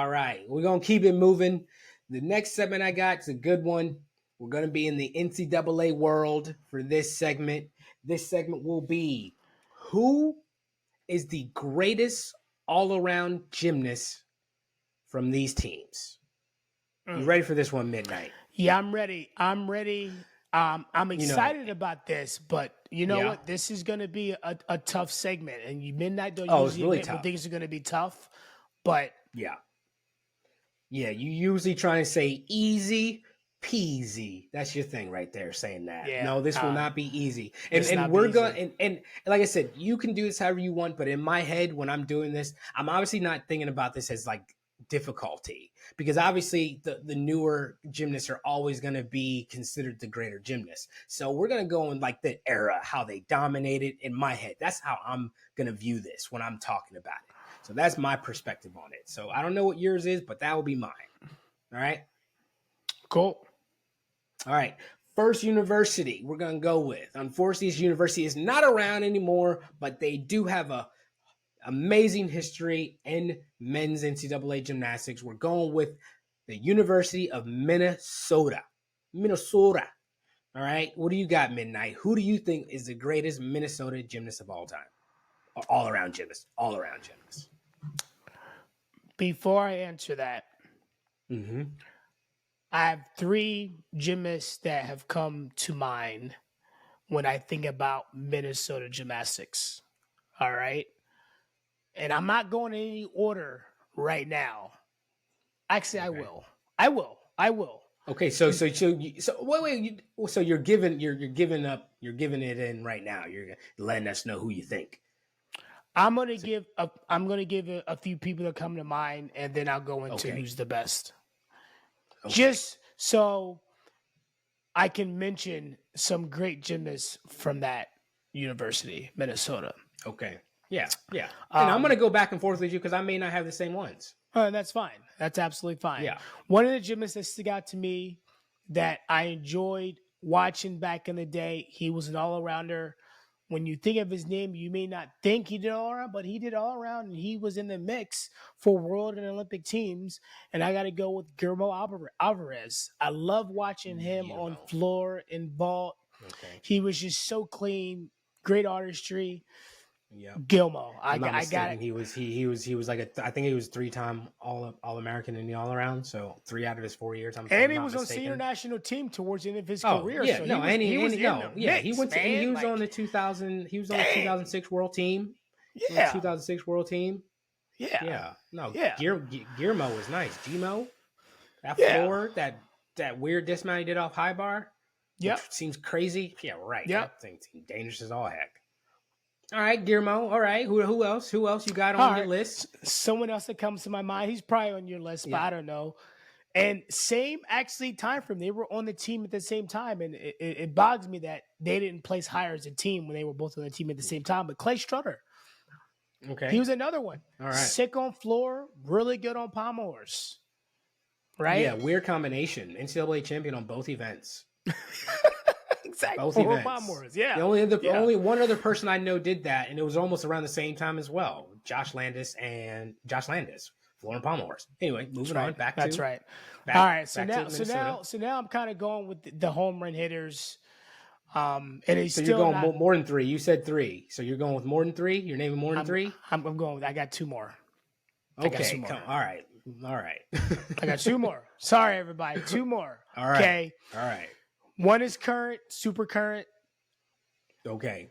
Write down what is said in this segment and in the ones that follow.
All right, we're going to keep it moving. The next segment I got is a good one. We're going to be in the NCAA world for this segment. This segment will be who is the greatest all-around gymnast from these teams? You ready for this one, Midnight? Yeah, I'm ready. I'm excited about this, but you know what? This is going to be a tough segment, and Midnight don't usually really admit when things are going to be tough, but yeah, you usually try and say easy peasy. That's your thing right there, saying that. Yeah, no, this will not be easy. And we're going and like I said, you can do this however you want, but in my head when I'm doing this, I'm obviously not thinking about this as like difficulty, because obviously the newer gymnasts are always going to be considered the greater gymnasts. So we're going to go in like the era, how they dominated in my head. That's how I'm going to view this when I'm talking about it. So that's my perspective on it. So I don't know what yours is, but that will be mine. All right. Cool. All right. First university we're going to go with. Unfortunately, this university is not around anymore, but they do have a amazing history in men's NCAA gymnastics. We're going with the University of Minnesota. Minnesota. All right. What do you got, Midnight? Who do you think is the greatest Minnesota gymnast of all time? Or all-around gymnast. All-around gymnast. Before I answer that, I have three gymnasts that have come to mind when I think about Minnesota gymnastics. All right. And I'm not going in any order right now. Actually, okay. I will. Okay, so wait. So you're giving it in right now. You're letting us know who you think. I'm gonna give a few people that come to mind, and then I'll go into who's the best. Okay. Just so I can mention some great gymnasts from that university, Minnesota. Okay. Yeah. And I'm going to go back and forth with you because I may not have the same ones. That's fine. That's absolutely fine. Yeah. One of the gymnasts that stuck out to me that I enjoyed watching back in the day, he was an all-arounder. When you think of his name, you may not think he did all around, but he did all around, and he was in the mix for world and Olympic teams. And I got to go with Guillermo Alvarez. I love watching him on floor and vault. Okay. He was just so clean, great artistry. Yeah, Gilmo. I got it. He was like I think he was 3-time All-American in the all-around. So 3 out of his 4 years. And he was on senior national team towards the end of his career. Yeah, so he was on the 2000. He was on the 2006 World Team. Yeah, 2006 World Team. Yeah. Guillermo was nice. Gmo, that floor, that weird dismount he did off high bar. Yeah, seems crazy. Yeah, right. Yeah, that thing seems dangerous as all heck. All right, Guillermo. All right, who else? Who else you got on your list? Someone else that comes to my mind. He's probably on your list, but I don't know. And same actually time frame. They were on the team at the same time, and it bogs me that they didn't place higher as a team when they were both on the team at the same time. But Clay Strutter, he was another one. All right, sick on floor, really good on pommel horse. Right? Yeah, weird combination. NCAA champion on both events. Exactly. Both events. Yeah. The only one other person I know did that, and it was almost around the same time as well. Josh Landis, floor and pommel horse. Anyway, moving on. That's right. All right. So now I'm kind of going with the home run hitters. And he's so you're going more than 3. You said 3, so you're going with more than 3. You're naming more than 3. I'm going with. I got 2 more. Okay. All right. I got 2 more. Sorry, everybody. 2 more. All right. Okay. All right. One is current, super current. Okay.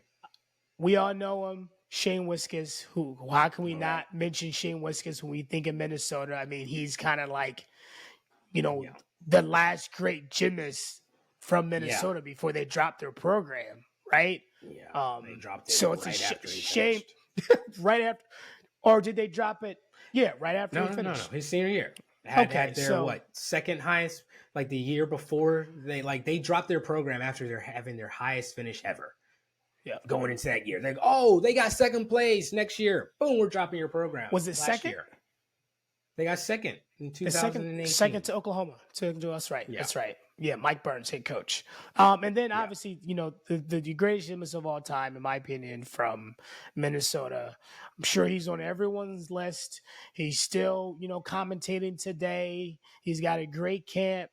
We all know him, Shane Wiskus. How can we not mention Shane Wiskus when we think of Minnesota? I mean, he's kind of like, the last great gymnast from Minnesota before they dropped their program, right? Yeah. They dropped it. So it's a shame. Right after, or did they drop it? Yeah, right after he finished. No. His senior year. Had their second highest, like the year before they dropped their program after they're having their highest finish ever. Yeah, going into that year, they got second place next year. Boom, we're dropping your program. Was it second? They got second in 2018. Second to Oklahoma. That's right. Yeah. That's right. Yeah, Mike Burns, head coach. And then obviously, the greatest gymnast of all time, in my opinion, from Minnesota. I'm sure he's on everyone's list. He's still, commentating today. He's got a great camp.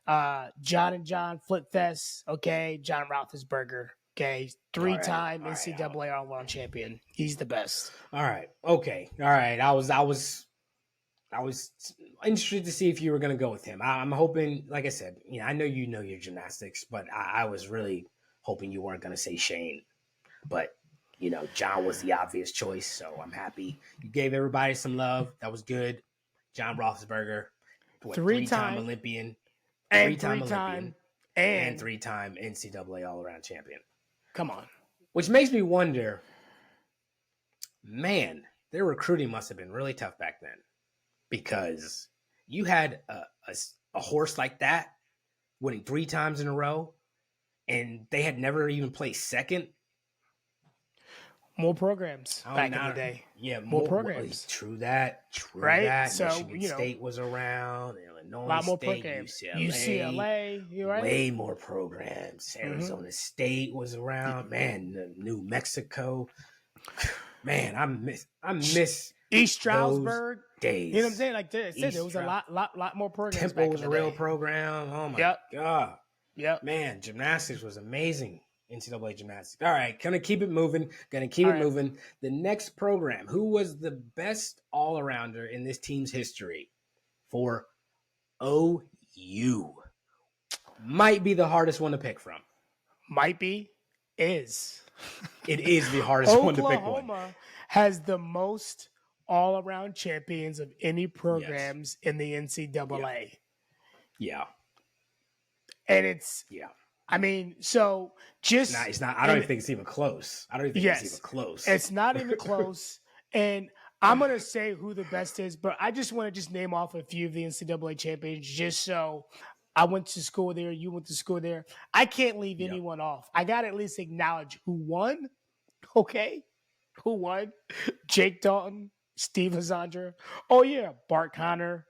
John and John Flip Fest. Okay, John Roethlisberger. Okay, three-time NCAA All-Around champion. He's the best. All right. Okay. All right. I was interested to see if you were going to go with him. I'm hoping, like I said, I know you know your gymnastics, but I was really hoping you weren't going to say Shane. But, John was the obvious choice, so I'm happy. You gave everybody some love. That was good. John Roethlisberger, three-time Olympian, three-time Olympian, and three-time NCAA all-around champion. Come on. Which makes me wonder, man, their recruiting must have been really tough back then. Because you had a horse like that winning 3 times in a row, and they had never even placed second. More programs back in the day. Yeah, more programs. True that. Right? That. So, Michigan State was around. Illinois a lot more State, programs. UCLA. You're right. Way more programs. Arizona State was around. Man, New Mexico. Man, I miss East Stroudsburg days. You know what I'm saying? Like I said, there was a lot more programs. Temple was a real program. Oh my God. Yep. Man, gymnastics was amazing. NCAA gymnastics. All right, gonna keep it moving. Moving. The next program, who was the best all-arounder in this team's history for OU? Might be the hardest one to pick from. Might be. Is. It is the hardest one to pick one. Oklahoma has the most all-around champions of any programs in the NCAA. Yeah. And it's I mean, so just it's not. I don't even think it's even close. It's even close. It's not even close. And I'm gonna say who the best is, but I just want to just name off a few of the NCAA champions, just so I went to school there, you went to school there. I can't leave anyone off. I gotta at least acknowledge who won. Okay, who won? Jake Dalton, Steve Hazandra. Oh yeah, Bart Connor,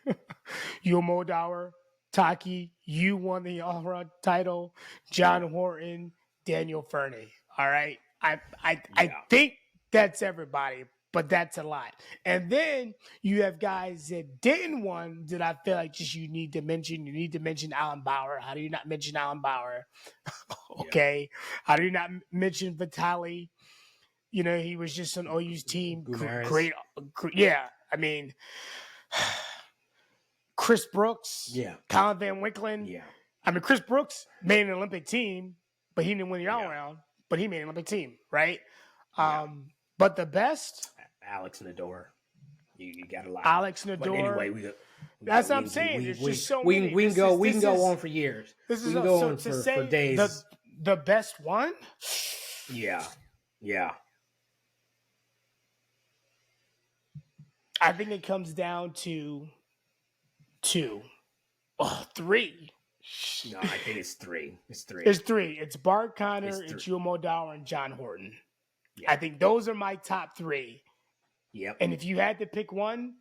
Yul Moldauer. Taqiy, you won the all-around title. John Horton, Daniel Fernie. All right, I think that's everybody, but that's a lot. And then you have guys that didn't win that I feel like just you need to mention. You need to mention Alan Bauer. How do you not mention Alan Bauer? Okay, how do you not mention Vitali? He was just on OU's team. Great. Yeah, I mean. Chris Brooks, Colin Van Winklen. I mean, Chris Brooks made an Olympic team, but he didn't win the all-around, but he made an Olympic team, right? But the best? Alex Nador. You got a lot. Alex Nador. But anyway, that's what I'm saying. There's just so many. We can go on for years. This is we can go on for days. The best one? Yeah. I think it comes down to 3. No, I think it's 3. It's 3. It's 3. It's Bart Connor, it's Yul Moldauer, and John Horton. Yeah. I think those are my top 3. Yep. And if you had to pick one,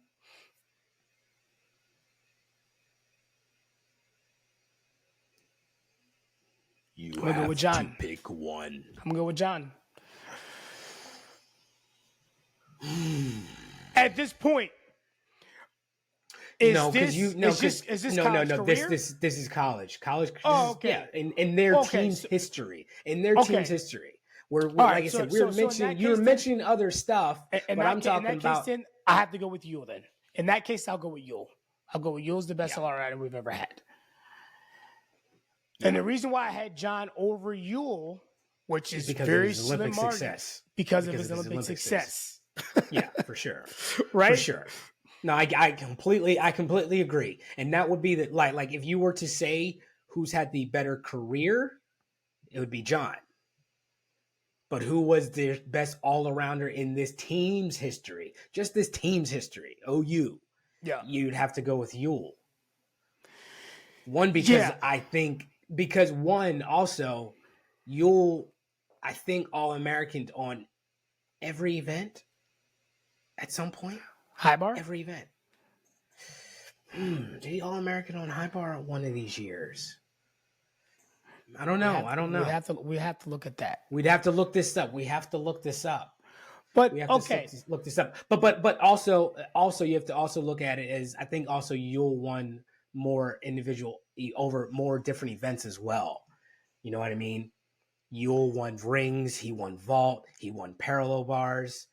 I'm gonna go with John. To pick one. I'm gonna go with John. At this point. Is this career? This is college. College. Oh, okay. Yeah, in their team's history. In their team's history. Where like I said, you were mentioning other stuff, but I'm talking about. Then I have to go with Yul. Then in that case, I'll go with Yul. Yul's the best all-arounder we've ever had. And the reason why I had John over Yul, which is very slim margin, because of his Olympic success. Yeah, for sure. Right? For sure. No, I completely agree. And that would be that like if you were to say who's had the better career, it would be John. But who was the best all-arounder in this team's history? Just this team's history, OU. Yeah. You'd have to go with Yul. One, because one, also, Yul, I think, All-American on every event at some point. High bar? Every event. Did he All-American on high bar one of these years? I don't know. We have to look at that. We'd have to look this up. But we have okay, to look this up. But also you have to also look at it as, I think also Yul won more individual over more different events as well. You know what I mean? Yul won rings, he won vault, he won parallel bars.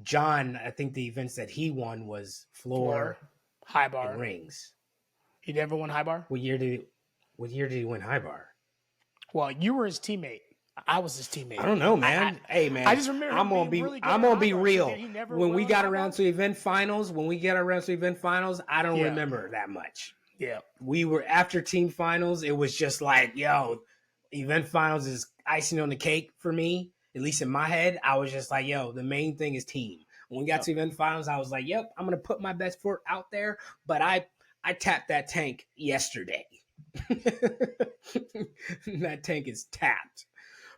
John, I think the events that he won was floor high bar, and rings. He never won high bar? What year did he win high bar? Well, you were his teammate. I was his teammate. I don't know, man. Hey, man. I just remember I'm gonna be real. When we got around to event finals, I don't remember that much. Yeah. We were after team finals. It was just like, yo, event finals is icing on the cake for me. At least in my head, I was just like, yo, the main thing is team. When we got to event finals, I was like, yep, I'm gonna put my best foot out there. But I tapped that tank yesterday. That tank is tapped.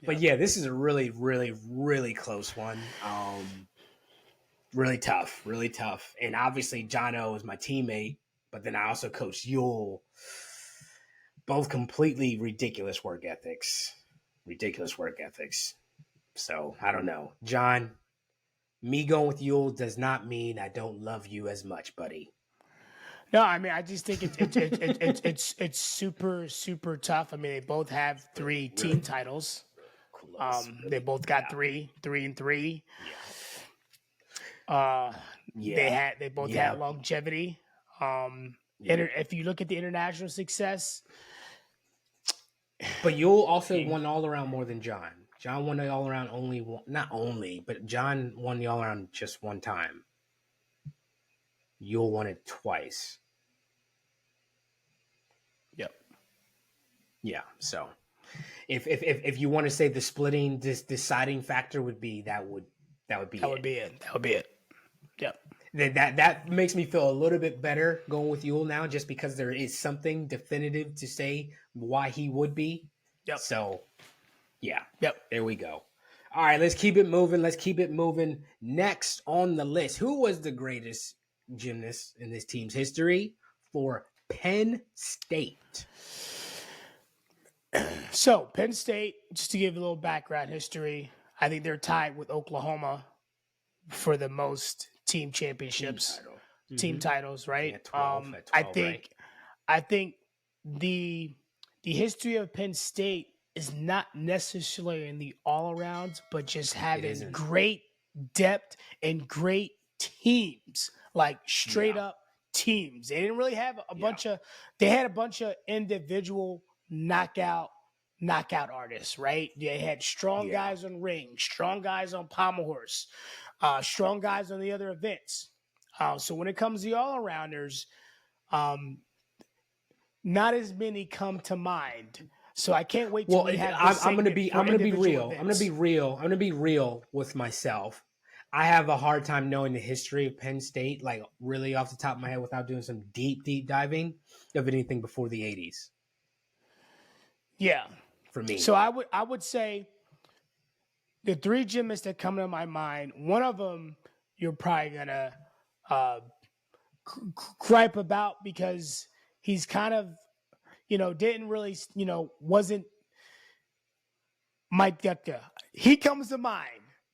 But yeah, this is a really, really, really close one. Really tough. And obviously, Jono is my teammate, but then I also coached Yul. Both completely ridiculous work ethics. So I don't know. John, me going with Yul does not mean I don't love you as much, buddy. No, I mean, I just think it's super, super tough. I mean, they both have 3 team titles. They both got 3 and 3. They both had longevity. If you look at the international success, but Yul also won all around more than John. John won the all around but John won the all around just one time. Yul won it twice. Yep. Yeah. So, if you want to say the splitting, this deciding factor would be that would be it. Yep. That makes me feel a little bit better going with Yul now, just because there is something definitive to say why he would be. Yep. So, yeah. Yep. There we go. All right, let's keep it moving. Next on the list, who was the greatest gymnast in this team's history for Penn State? So, Penn State, just to give a little background history, I think they're tied with Oklahoma for the most team championships, team titles, right? Yeah, 12, 12, I think the history of Penn State is not necessarily in the all-arounds, but just having great depth and great teams, like straight up teams. They didn't really have they had a bunch of individual knockout artists, right? They had strong guys on ring, strong guys on pommel horse, strong guys on the other events. So when it comes to the all-arounders, not as many come to mind. So I can't wait till we have I'm gonna be real. I'm gonna be real with myself. I have a hard time knowing the history of Penn State, like really off the top of my head, without doing some deep diving of anything before the 80s. Yeah, for me. So I would say the 3 gymnasts that come to my mind. One of them you're probably gonna gripe about because he's kind of, didn't really, wasn't Mike Ditka. He comes to mind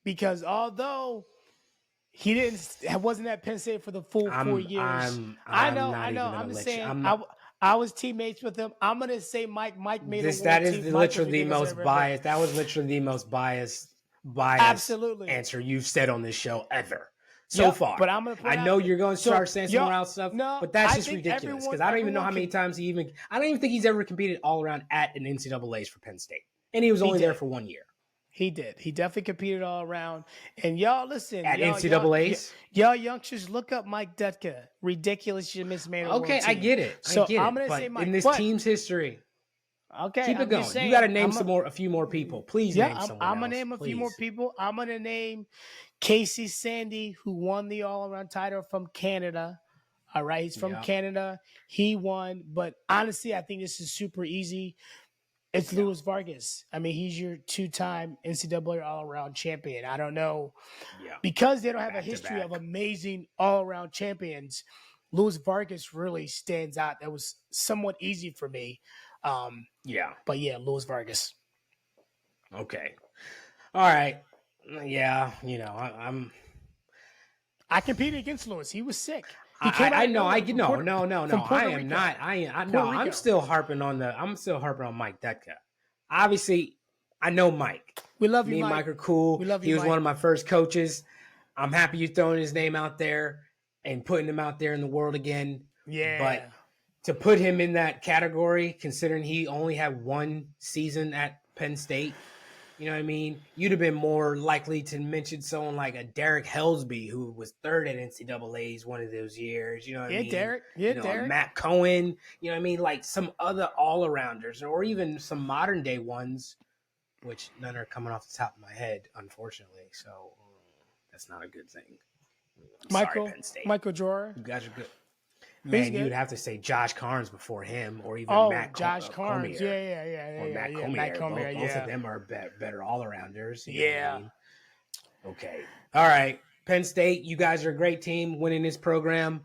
because although he wasn't at Penn State for the full 4 years. I know. I'm just saying. I was teammates with him. I'm gonna say Mike made a that is literally the most biased. That was literally the most biased absolutely answer you've said on this show ever so far. But I'm gonna. I know you're going to start saying some more out stuff, but that's just ridiculous because I don't even know how many times I don't even think he's ever competed all around at an NCAA's for Penn State, and he was only there for 1 year. He did. He definitely competed all around. And y'all, listen. At NCAA's? Y'all youngsters, look up Mike Ditka. Ridiculous gymnast made a world team. I get it. So I'm going to say Mike. In this team's history. Okay. Keep it going. You got to name a few more people. Please name someone I'm going to name a few more people. I'm going to name Casey Sandy, who won the all-around title from Canada. All right. He's from Canada. He won. But honestly, I think this is super easy. It's Luis Vargas. I mean, he's your 2-time NCAA all-around champion. I don't know. Because they don't have a history of amazing all-around champions, Luis Vargas really stands out. That was somewhat easy for me. Yeah. But yeah, Luis Vargas. Okay. All right. Yeah. I competed against Luis. He was sick. He I came out know. I from no. Puerto, from Puerto I am Rico. not. No. Puerto Rico. I'm still harping on Mike Detka. Obviously, I know Mike. We love you, Me and Mike. Mike are cool. We love you, He was Mike. one of my first coaches. I'm happy you're throwing his name out there and putting him out there in the world again. Yeah. But to put him in that category, considering he only had one season at Penn State, you know what I mean? You'd have been more likely to mention someone like a Derek Helsby, who was third at NCAA's one of those years. You know what I mean? Derek. Yeah, Derek. Matt Cohen. You know what I mean? Like some other all-arounders, or even some modern-day ones, which none are coming off the top of my head, unfortunately. So that's not a good thing. Michael, sorry, Penn State. Michael Drawer. You guys are good. Man, you'd have to say Josh Carnes before him, or even Matt Josh Carnes. Cormier. Or Matt Cormier. Both of them are better all-arounders. You know what I mean? Okay. All right. Penn State, you guys are a great team winning this program,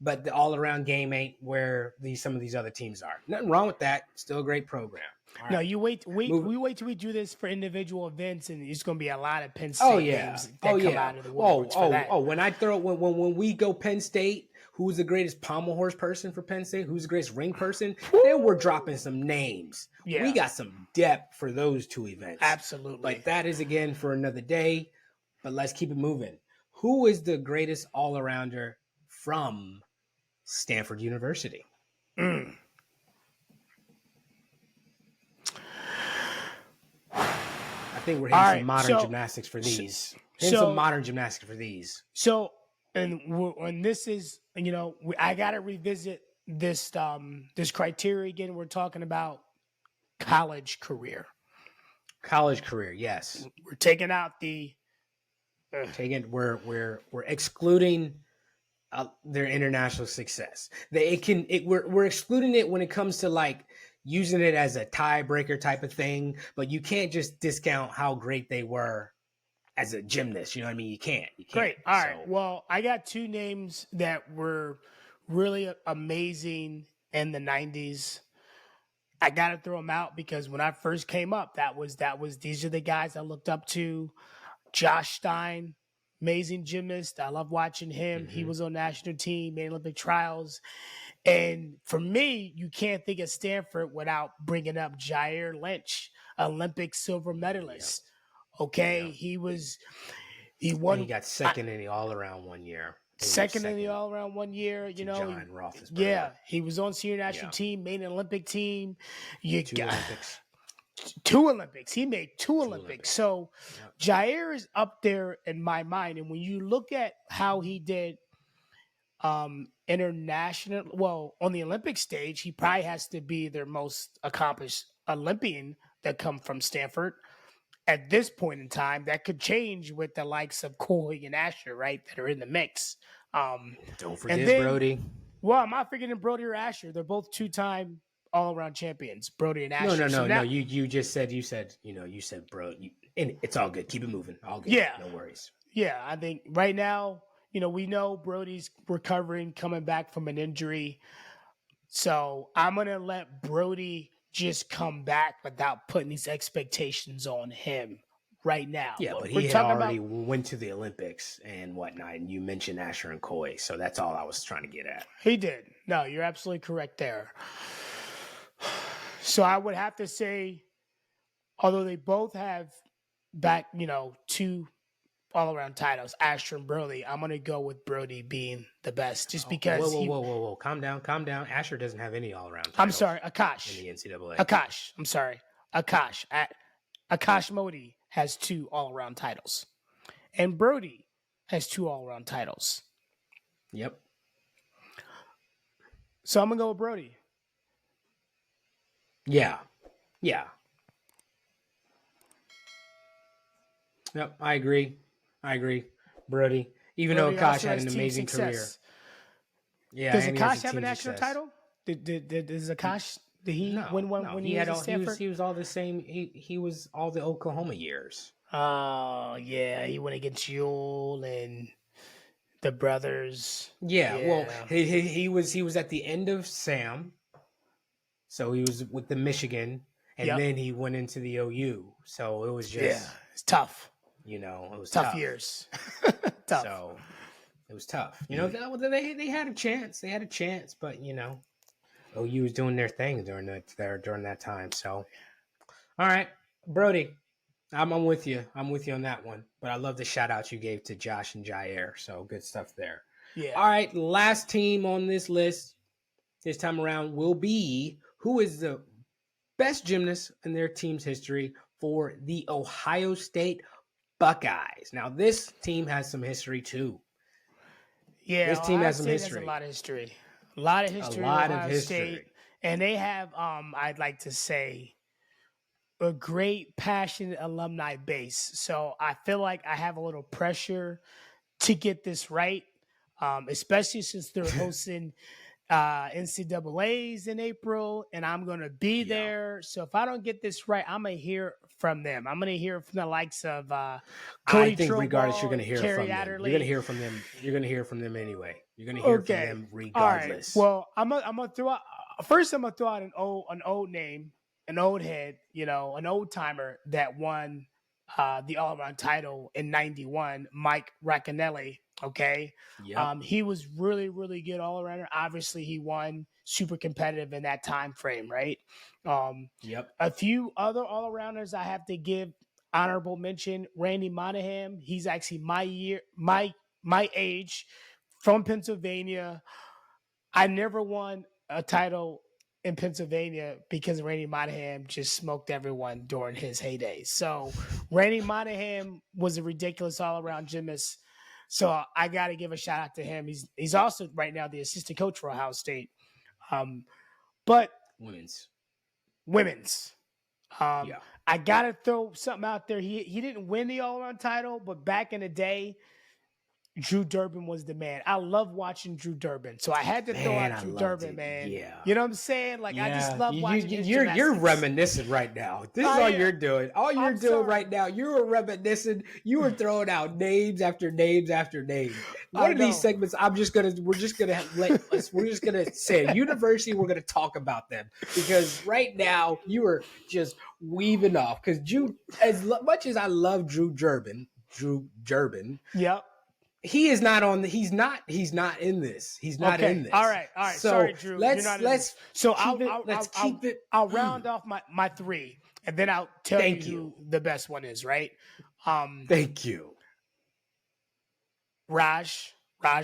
but the all-around game ain't where some of these other teams are. Nothing wrong with that. Still a great program. Right. No, you wait. We wait till we do this for individual events, and it's going to be a lot of Penn State names that come out of the woodworks for that. When we go Penn State, who's the greatest pommel horse person for Penn State? Who's the greatest ring person? Then we're dropping some names. Yeah. We got some depth for those two events. Absolutely. But that is, again, for another day. But let's keep it moving. Who is the greatest all-arounder from Stanford University? I think we're hitting some modern gymnastics for these. Some modern gymnastics for these. So, and this is, I got to revisit this this criteria again. We're talking about college career. College career, yes. We're taking out the. We're excluding their international success. We're excluding it when it comes to like using it as a tiebreaker type of thing, but you can't just discount how great they were as a gymnast. You know what I mean? You can't. Great. All right. Well, I got two names that were really amazing in the 90s. I got to throw them out because when I first came up, these are the guys I looked up to. Josh Stein, amazing gymnast. I love watching him. Mm-hmm. He was on national team, made Olympic trials. And for me, you can't think of Stanford without bringing up Jair Lynch, Olympic silver medalist. Yeah. Okay, yeah. He won. And he got second in the all-around one year. Second in the all-around one year, John Roethlisberger. Yeah, he was on senior national team, made an Olympic team. Olympics. Two Olympics. He made two Olympics. So Jair is up there in my mind. And when you look at how he did international, well, on the Olympic stage, he probably has to be their most accomplished Olympian that come from Stanford. At this point in time, that could change with the likes of Coy and Asher, right, that are in the mix. Don't forget Brody. Well, I'm not forgetting Brody or Asher. They're both two-time all-around champions, Brody and Asher. No. You said bro. And it's all good. Keep it moving. All good. Yeah. No worries. Yeah, I think right now, we know Brody's recovering, coming back from an injury. So I'm going to let Brody just come back without putting these expectations on him right now. Yeah, but he had already went to the Olympics and whatnot, and you mentioned Asher and Coy, so that's all I was trying to get at. He did. No, you're absolutely correct there. So I would have to say, although they both have two all-around titles, Asher and Brody, I'm going to go with Brody being the best just because Whoa. Calm down. Asher doesn't have any all-around titles. I'm sorry, Akash. In the NCAA. Akash. I'm sorry. Akash Modi has two all-around titles. And Brody has two all-around titles. Yep. So I'm going to go with Brody. Yeah. Yep, I agree. Brody, even though Akash had an amazing career. Yeah. Does Akash have a national title? Does Akash? Did he win one when he was at Stanford? He was all the same. He was all the Oklahoma years. Oh yeah, he went against Yul and The brothers. Yeah. Well, he was at the end of Sam, so he was with the Michigan, and then he went into the OU. So it was just it's tough. It was tough years. Tough. So it was tough. They had a chance. They had a chance, but OU was doing their thing during that time. So, all right, Brody, I'm with you. I'm with you on that one. But I love the shout out you gave to Josh and Jair. So good stuff there. Yeah. All right, last team on this list this time around will be who is the best gymnast in their team's history for the Ohio State Buckeyes. Now, this team has some history too. Yeah, this team has some history. Has a lot of history. A lot of history. State, and they have, I'd like to say, a great, passionate alumni base. So I feel like I have a little pressure to get this right, especially since they're hosting NCAAs in April, and I'm going to be there. So if I don't get this right, I'm going to hear from them. I'm going to hear from the likes of Cody I think Trowball, regardless, you're going to hear Carrie from Adderley. them. You're going to hear from them. You're going to hear from them anyway. You're going to hear from them regardless. All right. Well, I'm gonna throw out first. I'm gonna throw out an old name, an old head, an old timer that won the all-around title in '91, Mike Racanelli. Okay. Yep. He was really, really good all-arounder. Obviously, he won super competitive in that time frame, right? Yep. A few other all-arounders I have to give honorable mention. Randy Monahan. He's actually my age, from Pennsylvania. I never won a title in Pennsylvania because Randy Monahan just smoked everyone during his heyday. So Randy Monahan was a ridiculous all-around gymnast. So I got to give a shout out to him. He's also right now the assistant coach for Ohio State. But women's. I got to throw something out there. He didn't win the all-around title, but back in the day, Drew Durbin was the man. I love watching Drew Durbin. So I had to throw out Drew Durbin, man. Yeah. You know what I'm saying? Like, I just love watching his You're reminiscing right now. This is all you're doing. All you're doing right now, you were reminiscing. You were throwing out names after names after names. One of these segments, we're just gonna say university, we're gonna talk about them. Because right now, you are just weaving off. Because as much as I love Drew Durbin. Yep. He's not in this. He's not in this. All right. So sorry, Drew. I'll round off my three, and then I'll tell you who the best one is. Right. Thank you. Raj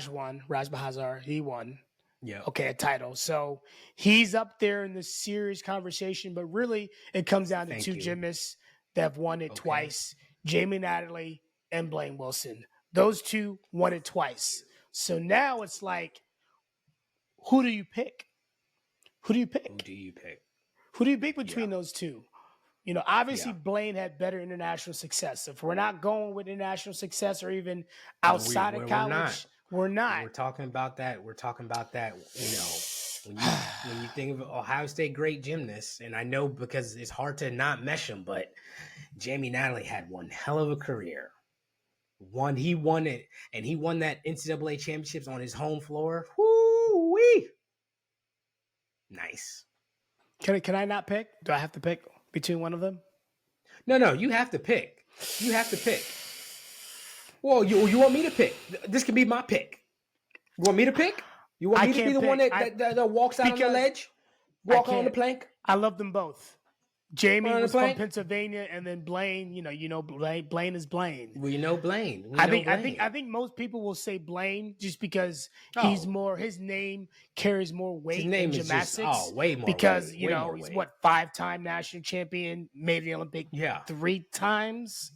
won. Raj Bahazar, he won. Yeah. Okay, a title. So he's up there in the serious conversation, but really it comes down to two gymnasts that have won it twice: Jamie Natalie and Blaine Wilson. Those two won it twice. So now it's like, who do you pick? Who do you pick between those two? Obviously Blaine had better international success. If we're not going with international success or even outside of college, we're not. We're talking about that. When you think of Ohio State great gymnasts, and I know because it's hard to not mesh them, but Jamie Natalie had one hell of a career. He won it, and he won that NCAA championships on his home floor. Woo-wee. Nice. Can I not pick? Do I have to pick between one of them? No, you have to pick. Well, you want me to pick? This can be my pick. You want me to pick? You want me to be the one that walks out on the ledge? Walk on the plank? I love them both. Jamie was from Pennsylvania, and then Blaine. Blaine is Blaine. We know Blaine. I think most people will say Blaine just because he's more. His name carries more weight in gymnastics. Way more. Because he's 5-time national champion, made the Olympic 3 times.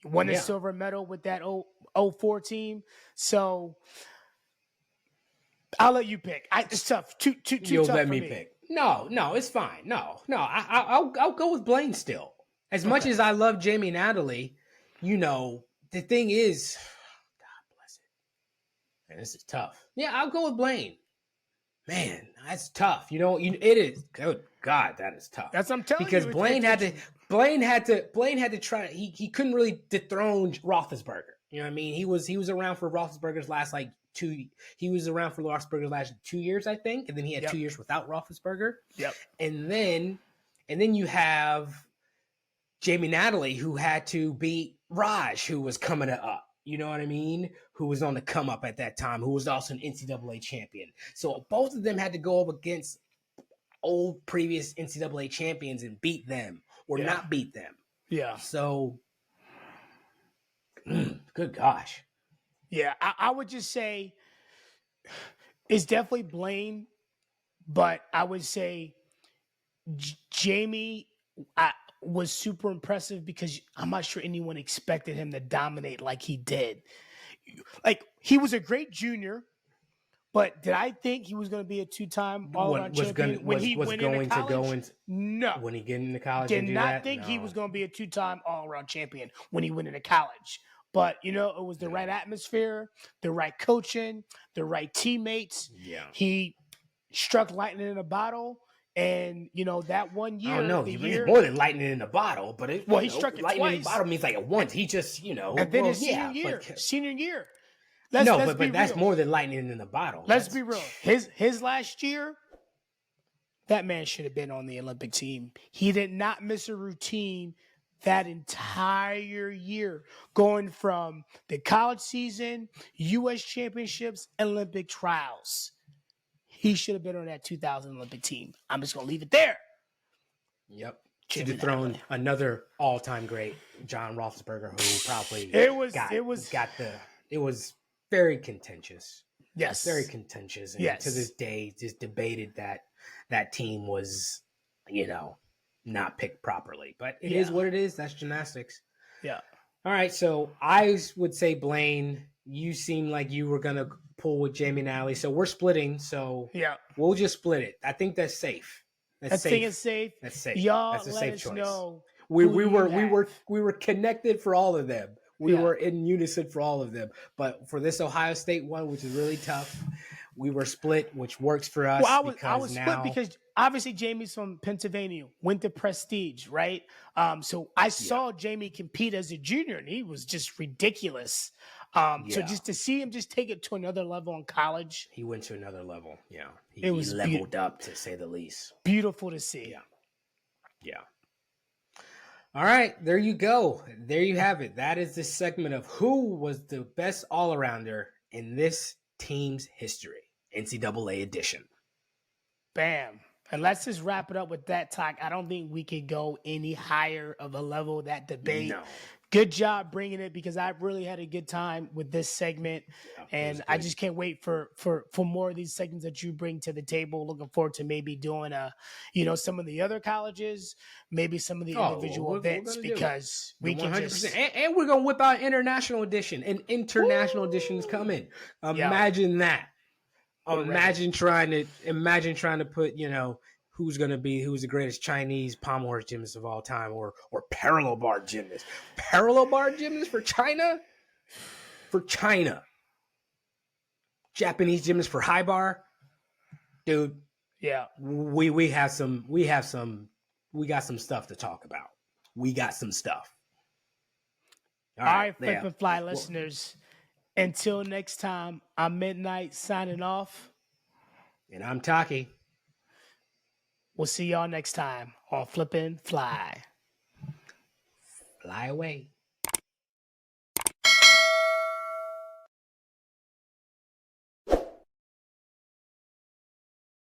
Won a silver medal with that 04 team. So I'll let you pick. It's tough. Too You'll tough let for me pick. No, it's fine. No, I'll go with Blaine still. As much as I love Jamie Natalie, the thing is, God bless it. Man, this is tough. Yeah, I'll go with Blaine. Man, that's tough. It is. Good God, that is tough. That's what I'm telling you. Because Blaine had to try. He couldn't really dethrone Roethlisberger. You know what I mean? He was around for Roethlisberger's last like 2. He was around for Roethlisberger's last 2 years, I think, and then he had 2 years without Roethlisberger. Yep. And then you have Jamie Natalie, who had to beat Raj, who was coming up. You know what I mean? Who was on the come up at that time, who was also an NCAA champion. So both of them had to go up against old previous NCAA champions and beat them or not beat them. Yeah. So, good gosh. Yeah, I would just say it's definitely Blaine, but I would say Jamie was super impressive because I'm not sure anyone expected him to dominate like he did. Like, he was a great junior, but did I think he was going to be a 2-time all-around champion when he went into college? No. When he get into college, did not think he was going to be a 2-time all-around champion when he went into college. But, it was the right atmosphere, the right coaching, the right teammates. Yeah. He struck lightning in a bottle. And, that 1 year. I don't know. He's more than lightning in a bottle. But he struck it lightning twice. In a bottle means like at once. He just, And then his senior year. But that's more than lightning in a bottle. Let's be real. His last year, that man should have been on the Olympic team. He did not miss a routine that entire year, going from the college season, U.S. championships, Olympic trials. He should have been on that 2000 Olympic team. I'm just going to leave it there. Yep. To dethrone another all-time great, John Roethlisberger, who probably it was very contentious. Yes. Very contentious. And to this day, just debated that team was, not picked properly. But it is what it is. That's gymnastics. Yeah. All right. So I would say, Blaine, you seem like you were going to pull with Jamie Nally. So we're splitting. So we'll just split it. I think that's safe. That's safe. That's safe. Y'all that's a safe choice. Know we were connected for all of them. We were in unison for all of them. But for this Ohio State one, which is really tough, we were split, which works for us. Well, I was split because obviously Jamie's from Pennsylvania, went to Prestige, right? So I saw Jamie compete as a junior, and he was just ridiculous. So just to see him just take it to another level in college. He went to another level, yeah. He leveled up, to say the least. Beautiful to see. Yeah. All right, there you go. There you have it. That is the segment of who was the best all-arounder in this team's history, NCAA edition. Bam. And let's just wrap it up with that talk. I don't think we could go any higher of a level of that debate. No. Good job bringing it, because I really had a good time with this segment, and I just can't wait for more of these segments that you bring to the table. Looking forward to maybe doing some of the other colleges, maybe some of the individual events, because we can 100%. Just and we're gonna whip out international edition, and international edition is coming. Imagine that. Imagine trying to put who's the greatest Chinese pommel horse gymnast of all time, or parallel bar gymnast. Parallel bar gymnast for China? For China. Japanese gymnast for high bar? Dude. Yeah. We got some stuff to talk about. We got some stuff. All right, Flip&Fly listeners. Until next time, I'm Midnight signing off. And I'm Taqiy. We'll see y'all next time on Flip&Fly. Fly away.